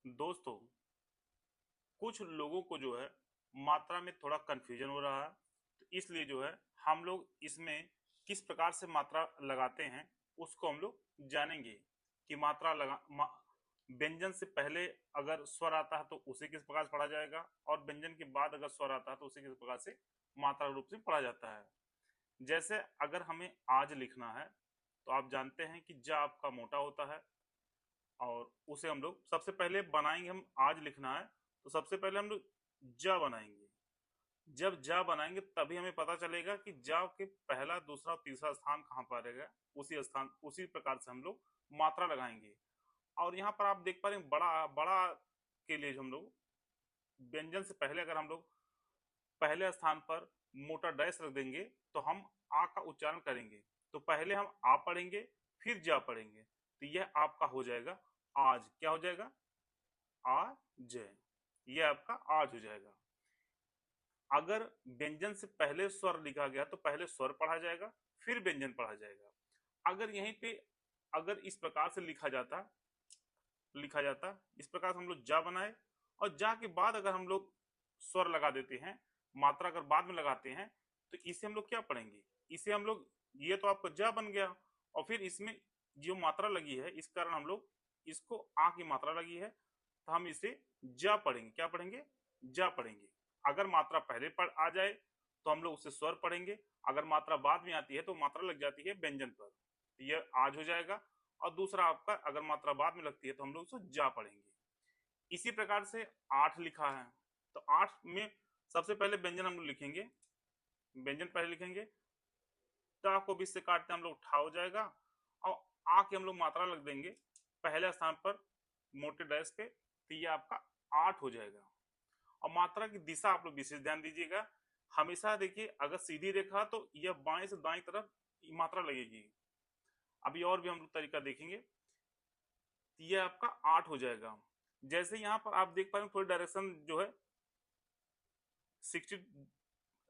दोस्तों, कुछ लोगों को जो है मात्रा में थोड़ा कंफ्यूजन हो रहा है, तो इसलिए जो है हम लोग इसमें किस प्रकार से मात्रा लगाते हैं उसको हम लोग जानेंगे कि व्यंजन से पहले अगर स्वर आता है तो उसे किस प्रकार से पढ़ा जाएगा और व्यंजन के बाद अगर स्वर आता है तो उसे किस प्रकार से मात्रा रूप से पढ़ा जाता है। जैसे अगर हमें आज लिखना है तो आप जानते हैं कि ज आपका मोटा होता है और उसे हम लोग सबसे पहले बनाएंगे। हम आज लिखना है तो सबसे पहले हम लोग ज बनाएंगे। जब ज बनाएंगे तभी हमें पता चलेगा कि ज के पहला दूसरा और तीसरा स्थान कहाँ पर रहेगा। उसी प्रकार से हम लोग मात्रा लगाएंगे। और यहाँ पर आप देख पा रहे हैं बड़ा बड़ा के लिए हम लोग व्यंजन से पहले अगर हम लोग पहले स्थान पर मोटा डैश रख देंगे तो हम आ का उच्चारण करेंगे। तो पहले हम आ पढ़ेंगे फिर जा पढ़ेंगे तो यह आपका हो जाएगा आज। क्या हो जाएगा? आज। यह आपका आज हो जाएगा। अगर व्यंजन से पहले स्वर लिखा गया तो पहले स्वर पढ़ा जाएगा फिर व्यंजन पढ़ा जाएगा। अगर यहीं पे अगर इस प्रकार से लिखा जाता इस प्रकार से हम लोग जा बनाए और जा के बाद अगर हम लोग स्वर लगा देते हैं, मात्रा अगर बाद में लगाते हैं तो इसे हम लोग क्या पढ़ेंगे? इसे हम लोग ये तो आपका जा बन गया और फिर इसमें जो मात्रा लगी है इस कारण हम लोग इसको आ की मात्रा लगी है तो हम इसे जा पढ़ेंगे। क्या पढ़ेंगे? जा पढ़ेंगे। अगर मात्रा पहले पढ़ आ जाए तो हम लोग उसे स्वर पढ़ेंगे। अगर मात्रा बाद में आती है तो मात्रा लग जाती है व्यंजन पर, तो यह आज हो जाएगा। और दूसरा आपका अगर मात्रा बाद में लगती है तो हम लोग उसको जा पढ़ेंगे। इसी प्रकार से आठ लिखा है तो आठ में सबसे पहले व्यंजन हम लोग लिखेंगे। व्यंजन पहले लिखेंगे, ट को बीच से काटते हम लोग ठा हो जाएगा और आ के हम लोग मात्रा लग देंगे पहले स्थान पर मोटे डैश पे तो ये आपका आठ हो जाएगा। और मात्रा की दिशा आप लोग विशेष ध्यान दीजिएगा। हमेशा देखिए अगर सीधी रेखा तो यह बाएं से दाएं तरफ मात्रा लगेगी। अभी और भी हम लोग तरीका देखेंगे तो यह आपका आठ हो जाएगा। जैसे यहाँ पर आप देख पा रहे हैं थोड़ी डायरेक्शन जो है 60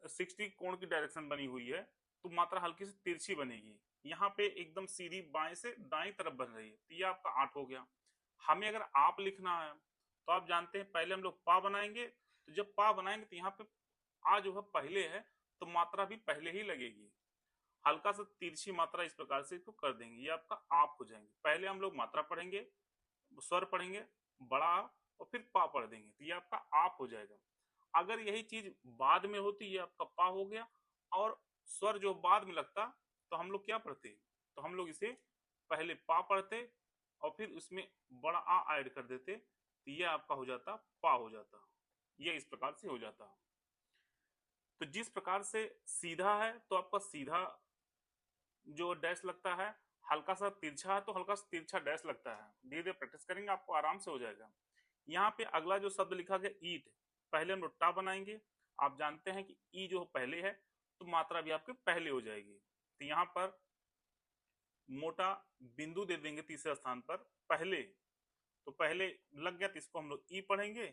60 कोण की डायरेक्शन बनी हुई है तो मात्रा हल्की से तिरछी बनेगी। यहाँ पे एकदम सीधी बाएं से दाएं तरफ बन रही है तो ये आपका आठ हो गया। हमें अगर आप लिखना है तो आप जानते हैं पहले हम लोग पा बनाएंगे। तो जब पा बनाएंगे तो यहाँ पे आ जो है पहले है तो मात्रा भी पहले ही लगेगी। हल्का सा तिरछी मात्रा इस प्रकार से इसको कर देंगे, ये आपका आप हो जाएंगे। पहले हम लोग मात्रा पढ़ेंगे, स्वर पढ़ेंगे बड़ा आ और फिर पा पढ़ देंगे तो ये आपका आप हो जाएगा। अगर यही चीज बाद में होती ये आपका पा हो गया और स्वर जो बाद में लगता तो हम लोग क्या पढ़ते? तो हम लोग इसे पहले पा पढ़ते और फिर उसमें बड़ा आ ऐड कर देते तो ये आपका हो जाता पा हो जाता। ये इस प्रकार से हो जाता। तो जिस प्रकार से सीधा है तो आपका सीधा जो डैश लगता है, हल्का सा तिरछा है तो हल्का सा तिरछा डैश लगता है। धीरे धीरे प्रैक्टिस करेंगे आपको आराम से हो जाएगा। यहाँ पे अगला जो शब्द लिखा गया ईट, पहले हम लोग टा बनाएंगे। आप जानते हैं कि ई जो पहले है तो मात्रा भी आपके पहले हो जाएगी। तो यहाँ पर मोटा बिंदु दे देंगे तीसरे स्थान पर पहले, तो पहले लग गया तो इसको हम लोग ई पढ़ेंगे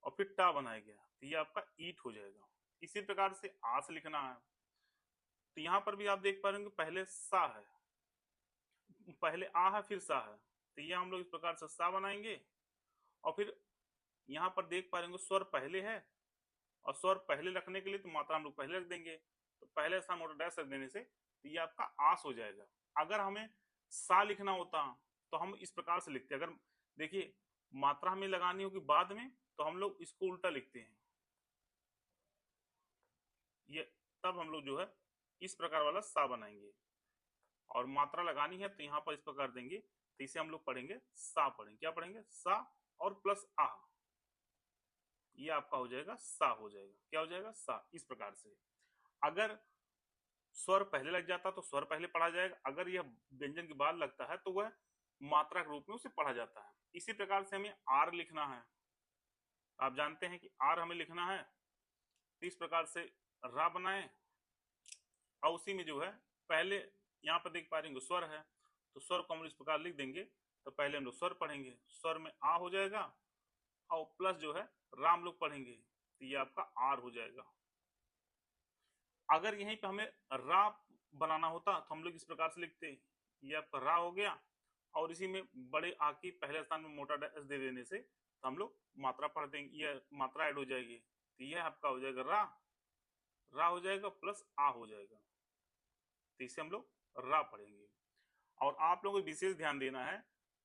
और फिर टा बनाया गया तो ये आपका ईट हो जाएगा। इसी प्रकार से आ से लिखना है तो यहाँ पर भी आप देख पा रहे होंगे पहले सा है, पहले आ है फिर सा है तो ये हम लोग इस प्रकार से सा बनाएंगे। और फिर यहाँ पर देख पा रहे होंगे स्वर पहले है और स्वर पहले रखने के लिए तो मात्रा हम लोग पहले रख देंगे। तो पहले सा मोटा डैश रख देने से तो ये आपका आस हो जाएगा। अगर हमें सा लिखना होता तो हम इस प्रकार से लिखते। अगर देखिए मात्रा हमें लगानी होगी बाद में तो हम लोग इसको उल्टा लिखते हैं। ये तब हम लोग जो है इस प्रकार वाला सा बनाएंगे और मात्रा लगानी है तो यहाँ पर इस प्रकार देंगे तो इसे हम लोग पढ़ेंगे सा पढ़ेंगे। क्या पढ़ेंगे? सा और प्लस आ, ये आपका हो जाएगा सा हो जाएगा। क्या हो जाएगा? सा। इस प्रकार से अगर स्वर पहले लग जाता तो स्वर पहले पढ़ा जाएगा, अगर यह व्यंजन के बाद लगता है तो वह मात्रा के रूप में उसे पढ़ा जाता है। इसी प्रकार से हमें आर लिखना है। आप जानते हैं कि आर हमें लिखना है तो इस प्रकार से रा बनाए और उसी में जो है पहले यहाँ पर देख पा रहे स्वर है तो स्वर को हम इस प्रकार लिख देंगे। तो पहले हम लोग स्वर पढ़ेंगे, स्वर में आ हो जाएगा और प्लस जो है राम लोग पढ़ेंगे तो ये आपका आर हो जाएगा। अगर यहीं पे हमें रा बनाना होता तो हम लोग इस प्रकार से लिखते, ये आपका रा हो गया और इसी में बड़े आ की पहले स्थान में मोटा डैश दे देने से तो हम लोग मात्रा पढ़ देंगे, ये मात्रा ऐड हो जाएगी, तो यह आपका हो जाएगा रा हो जाएगा प्लस आ हो जाएगा, तो इसे हम लोग रा पढ़ेंगे। और आप लोगों को विशेष ध्यान देना है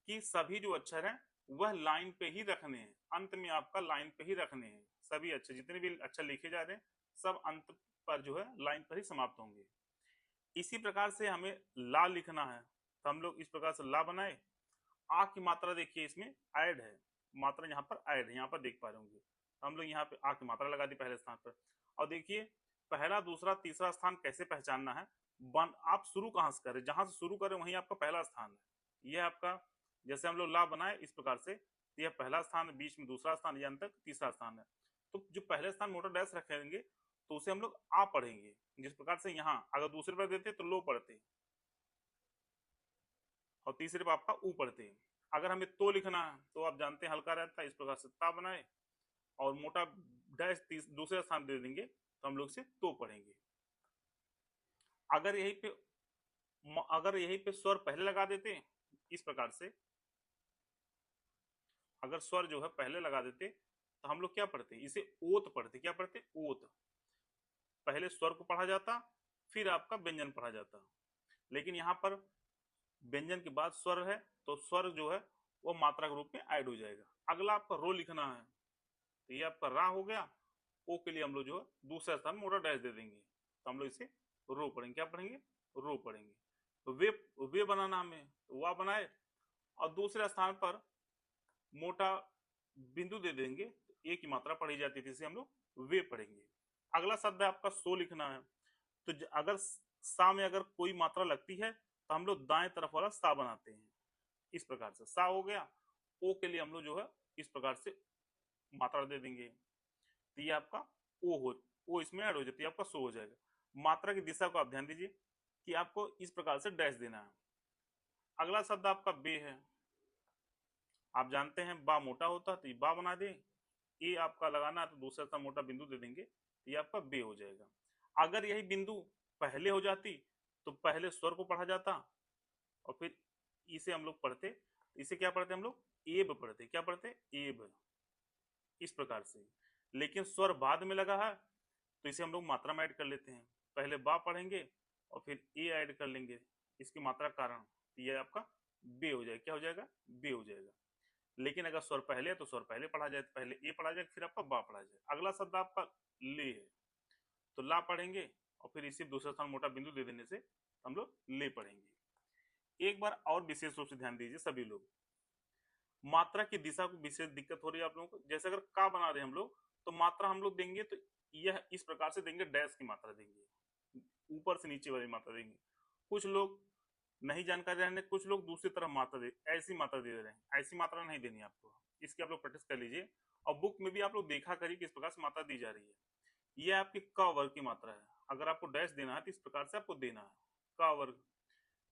कि सभी जो अक्षर हैं वह लाइन पे ही रखने हैं, अंत में आपका लाइन पे ही रखने हैं। सभी अक्षर जितने भी अक्षर लिखे जा रहे हैं सब अंत पर जो है लाइन पर ही समाप्त होंगे। इसी प्रकार से हमें ला लिखना है, तो हम लोग इस प्रकार से ला बनाए। आ की मात्रा देखिए इसमें ऐड है, मात्रा यहाँ पर ऐड है, यहाँ पर देख पा रहे होंगे, तो हम लोग यहाँ पे आ की मात्रा लगा दी पहले स्थान पर। और देखिए पहला दूसरा तीसरा स्थान कैसे पहचानना है, आप शुरू कहाँ से करें, जहां से शुरू करें वहीं आपका पहला स्थान है। यह आपका जैसे हम लोग ला बनाए इस प्रकार से, यह पहला स्थान, बीच में दूसरा स्थान, यह अंत तक तीसरा स्थान है। तो जो पहले स्थान मोटा डैश रखेंगे तो उसे हम लोग आ पढ़ेंगे। जिस प्रकार से यहाँ अगर दूसरे पर देते तो लो पढ़ते और तीसरे पर आपका ऊ पढ़ते। अगर हमें तो लिखना है तो आप जानते हैं हल्का रहता है, इस प्रकार से ता बनाए और मोटा डैश दूसरे स्थान दे देंगे तो हम लोग से तो पढ़ेंगे। अगर यहीं पे स्वर पहले लगा देते हैं इस प्रकार से, अगर स्वर जो है पहले लगा देते तो हम लोग क्या पढ़ते, इसे ओत पढ़ते। क्या पढ़ते, ओत। पहले स्वर को पढ़ा जाता फिर आपका व्यंजन पढ़ा जाता, लेकिन यहाँ पर व्यंजन के बाद स्वर है तो स्वर जो है वो मात्रा के रूप में ऐड हो जाएगा। अगला आपका रो लिखना है, तो ये आपका रा हो गया। ओ के लिए हम लोग जो है दूसरा स्थान मोटा डैश दे देंगे, तो हम लोग इसे रो पढ़ेंगे। क्या पढ़ेंगे, रो पढ़ेंगे। तो वे बनाना हमें, तो वाह बनाए और दूसरे स्थान पर मोटा बिंदु दे देंगे, तो ए की मात्रा पढ़ी जाती थी, इसे हम लोग वे पढ़ेंगे। अगला शब्द है आपका सो लिखना है, तो अगर सा में अगर कोई मात्रा लगती है तो हम लोग दाएं तरफ वाला सा बनाते हैं। इस प्रकार से सा हो गया। ओ के लिए हम लोग जो है इस प्रकार से मात्रा दे देंगे, तो ये आपका ओ इसमें ऐड हो जाती है, आपका सो हो जाएगा। मात्रा की दिशा को आप ध्यान दीजिए कि आपको इस प्रकार से डैश देना है। अगला शब्द आपका बे है। आप जानते हैं बा मोटा होता है तो ये बा बना दे, ए आपका लगाना है तो दूसरा सा मोटा बिंदु दे देंगे, ये आपका बे हो जाएगा। अगर यही बिंदु पहले हो जाती तो पहले स्वर को पढ़ा जाता और फिर इसे हम लोग पढ़ते, इसे क्या पढ़ते हम लोग, एब पढ़ते। क्या पढ़ते, एब, इस प्रकार से। लेकिन स्वर बाद में लगा है तो इसे हम लोग मात्रा में ऐड कर लेते हैं। पहले बा पढ़ेंगे और फिर ए ऐड कर लेंगे इसकी मात्रा कारण, ये आपका बे हो जाएगा। क्या हो जाएगा, बे हो जाएगा। लेकिन अगर स्वर पहले है तो स्वर पहले पढ़ा जाए, पहले ए पढ़ा जाए फिर आपका बा पढ़ा जाए। अगला शब्द आपका ले है, तो ला पढ़ेंगे और फिर इसी दूसरा स्थान मोटा बिंदु दे देने से हम लोग ले पढ़ेंगे। एक बार और विशेष रूप से ध्यान दीजिए सभी लोग, मात्रा की दिशा को विशेष दिक्कत हो रही है आप लोगों को। जैसे अगर का बना रहे हम लोग तो मात्रा हम लोग देंगे तो यह इस प्रकार से देंगे, डैश की मात्रा देंगे, ऊपर से नीचे वाली मात्रा देंगे। कुछ लोग नहीं जानकारी रहने, कुछ लोग दूसरी तरफ मात्रा दे, ऐसी मात्रा दे रहे हैं। ऐसी मात्रा नहीं देनी आपको, इसकी आप लोग प्रैक्टिस कर लीजिए और बुक में भी आप लोग देखा करिए किस प्रकार से मात्रा दी जा रही है। यह आपकी क वर्ग की मात्रा है, अगर आपको डैश देना है तो इस प्रकार से आपको देना है का वर्ग।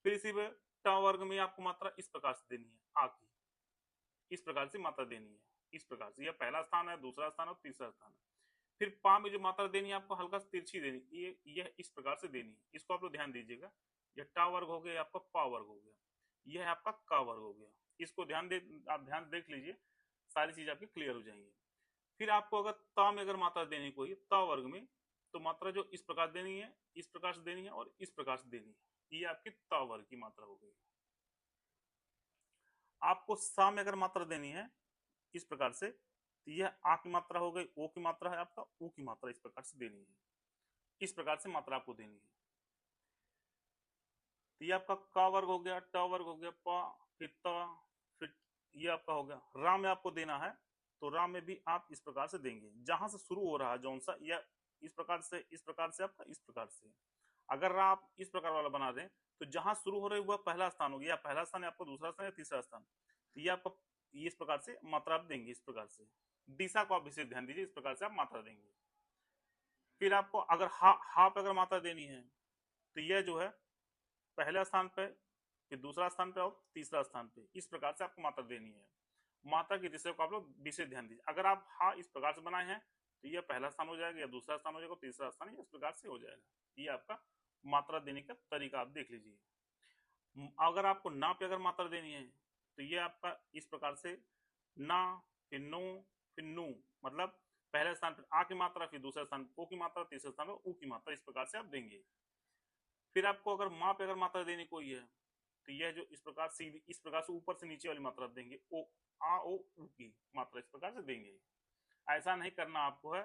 फिर इसी में ट वर्ग में आपको मात्रा इस प्रकार से देनी है, आ की इस प्रकार से मात्रा देनी है, इस प्रकार से। यह पहला स्थान है, दूसरा स्थान और तीसरा स्थान है। फिर पा में जो मात्रा देनी है आपको हल्का तिरछी देनी, ये यह इस प्रकार से देनी है, इसको आप लोग ध्यान दीजिएगा। यह टा वर्ग हो गया, आपका पा वर्ग हो गया, यह आपका का वर्ग हो गया। इसको आप ध्यान देख लीजिए, सारी चीज आपकी क्लियर हो जाएंगी। फिर आपको अगर ता में अगर मात्रा देनी कोई ता वर्ग में, तो मात्रा जो इस प्रकार देनी है, इस प्रकार से देनी है और इस प्रकार से देनी है, ये आपकी ता वर्ग की मात्रा हो गई। आपको सा में अगर मात्रा देनी है इस प्रकार से, तो यह आ की मात्रा हो गई, ओ की मात्रा है आपका, ऊ की मात्रा इस प्रकार से देनी है, इस प्रकार से मात्रा आपको देनी है। तो ये आपका का वर्ग हो गया, ट वर्ग हो गया, पा, फिर ता, फिर ये आपका हो गया। रा में आपको देना है तो रा में भी आप इस प्रकार से देंगे, जहां से शुरू हो रहा है जौन सा, या इस प्रकार से, इस प्रकार से आपका, इस प्रकार से। अगर रा आप इस प्रकार वाला बना दें तो जहां शुरू हो रही है वह पहला स्थान हो गया, पहला स्थान है आपका, दूसरा स्थान या तीसरा स्थान, तो ये आपका इस प्रकार से मात्रा आप देंगे। इस प्रकार से दिशा को आप विशेष ध्यान दीजिए, इस प्रकार से आप मात्रा देंगे। फिर आपको अगर हा पे अगर मात्रा देनी है तो यह जो है पहला स्थान पे, फिर दूसरा स्थान पे और तीसरा स्थान पे, इस प्रकार से आपको मात्रा देनी है। मात्रा की दिशा को आप लोग विशेष ध्यान दीजिए। अगर आप हा इस प्रकार से बनाए हैं तो यह पहला स्थान हो जाएगा, या दूसरा स्थान हो जाएगा, तीसरा स्थान, इस प्रकार से हो जाएगा। ये आपका मात्रा देने का तरीका आप देख लीजिए। अगर आपको ना पे अगर मात्रा देनी है तो ये आपका इस प्रकार से ना, फिर नो, फिर नू, मतलब पहले स्थान पर आ की मात्रा, फिर दूसरे स्थान पर ओ की मात्रा, तीसरे स्थान पर ऊ की मात्रा, इस प्रकार से आप देंगे। फिर आपको अगर माँ पे अगर मात्रा देनी कोई है तो यह जो इस प्रकार सीधी इस प्रकार से ऊपर से नीचे वाली मात्रा देंगे, ओ आ ओ ऊ की मात्रा इस प्रकार से देंगे। ऐसा नहीं करना आपको है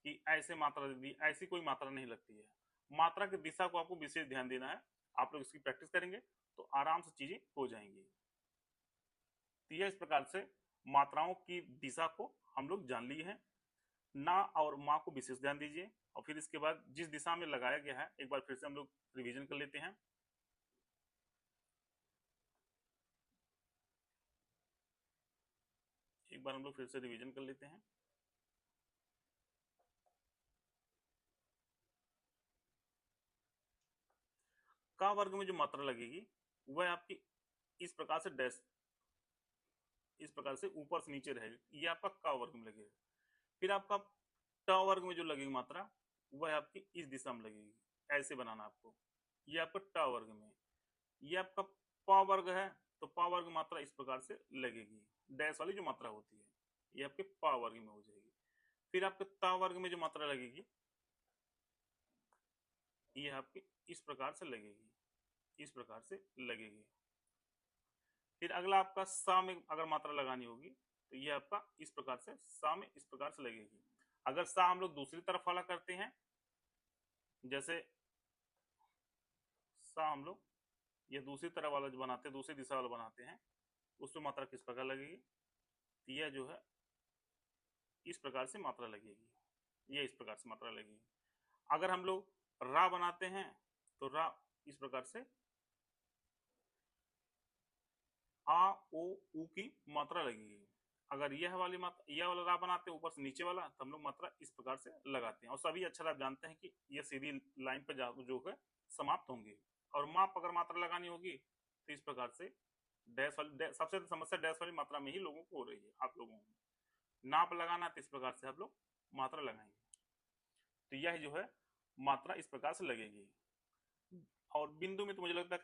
कि ऐसे मात्रा दे दी, ऐसी कोई मात्रा नहीं लगती है। मात्रा की दिशा को आपको विशेष ध्यान देना है। आप लोग इसकी प्रैक्टिस करेंगे तो आराम से चीजें हो जाएंगी। तो यह इस प्रकार से मात्राओं की दिशा को हम लोग जान लिए हैं। ना और माँ को विशेष ध्यान दीजिए, और फिर इसके बाद जिस दिशा में लगाया गया है एक बार फिर से हम लोग रिवीजन कर लेते हैं। एक बार हम लोग फिर से रिवीजन कर लेते हैं। का वर्ग में जो मात्रा लगेगी वह आपकी इस प्रकार से डैश, इस प्रकार से ऊपर से नीचे रहेगी, ये आपका का वर्ग में लगेगा। फिर आपका ट वर्ग में जो लगेगी मात्रा वह आपकी इस दिशा में लगेगी, ऐसे बनाना आपको। ये आपका ट वर्ग में, ये आपका प वर्ग है तो प वर्ग मात्रा इस प्रकार से लगेगी, डैश वाली जो मात्रा होती है ये आपके प वर्ग में हो जाएगी। फिर आपके त वर्ग में जो मात्रा लगेगी ये आपकी इस प्रकार से लगेगी, इस प्रकार से लगेगी। फिर अगला आपका सा में अगर मात्रा लगानी होगी तो ये आपका इस प्रकार से सा में इस प्रकार से लगेगी। अगर सा हम लोग दूसरी तरफ वाला करते हैं, जैसे सा हम लोग ये दूसरी तरफ वाला जो बनाते हैं, दूसरी दिशा वाला बनाते हैं, उसमें मात्रा किस प्रकार लगेगी, तो यह जो है इस प्रकार से मात्रा लगेगी, ये इस प्रकार से मात्रा लगेगी। अगर हम लोग रा बनाते हैं तो रा इस प्रकार से आ ओ ऊ की मात्रा लगेगी। अगर यह वाली मात्रा, यह वाला रा बनाते हैं ऊपर से नीचे वाला, तो हम लोग मात्रा इस प्रकार से लगाते हैं। और सभी अक्षर आप जानते हैं कि यह सीधी लाइन पर जो है समाप्त होंगे। और माप अगर मात्रा लगानी होगी तो इस प्रकार से डैश वाली, सबसे समस्या डैश वाली मात्रा में ही लोगों को हो रही है। आप लोगों को नाप लगाना तो इस प्रकार से आप लोग मात्रा लगाएंगे। तो यह जो है मात्रा इस प्रकार से लगेगी। और बिंदु में तो मुझे लगता है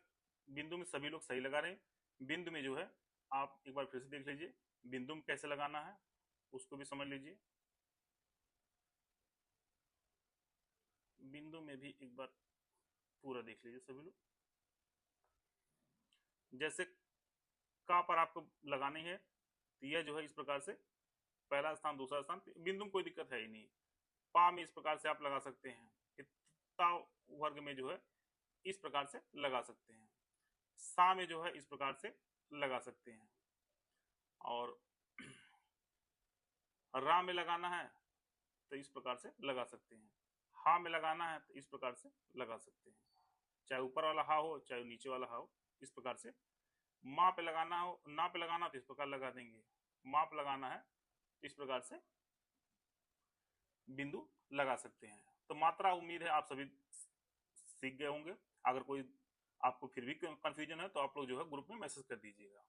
बिंदु में सभी लोग सही लगा रहे हैं। बिंदु में जो है आप एक बार फिर से देख लीजिए बिंदु में कैसे लगाना है, उसको भी समझ लीजिए। बिंदु में भी एक बार पूरा देख लीजिए सभी लोग। जैसे का पर आपको लगानी है तो यह जो है इस प्रकार से पहला स्थान दूसरा स्थान, बिंदु में कोई दिक्कत है ही नहीं। पा में इस प्रकार से आप लगा सकते हैं, ता वर्ग में जो है इस प्रकार से लगा सकते हैं, सा में जो है इस प्रकार से लगा सकते हैं, और रा में लगाना है तो इस प्रकार से लगा सकते हैं, हा में लगाना है तो इस प्रकार से लगा सकते हैं, चाहे ऊपर वाला हा हो चाहे नीचे वाला हा हो, इस प्रकार से। माँ पे लगाना हो, ना पे लगाना तो इस प्रकार लगा देंगे, माप लगाना है इस प्रकार से बिंदु लगा सकते हैं। तो मात्रा उम्मीद है आप सभी सीख गए होंगे। अगर कोई आपको फिर भी कंफ्यूजन है तो आप लोग जो है ग्रुप में मैसेज कर दीजिएगा।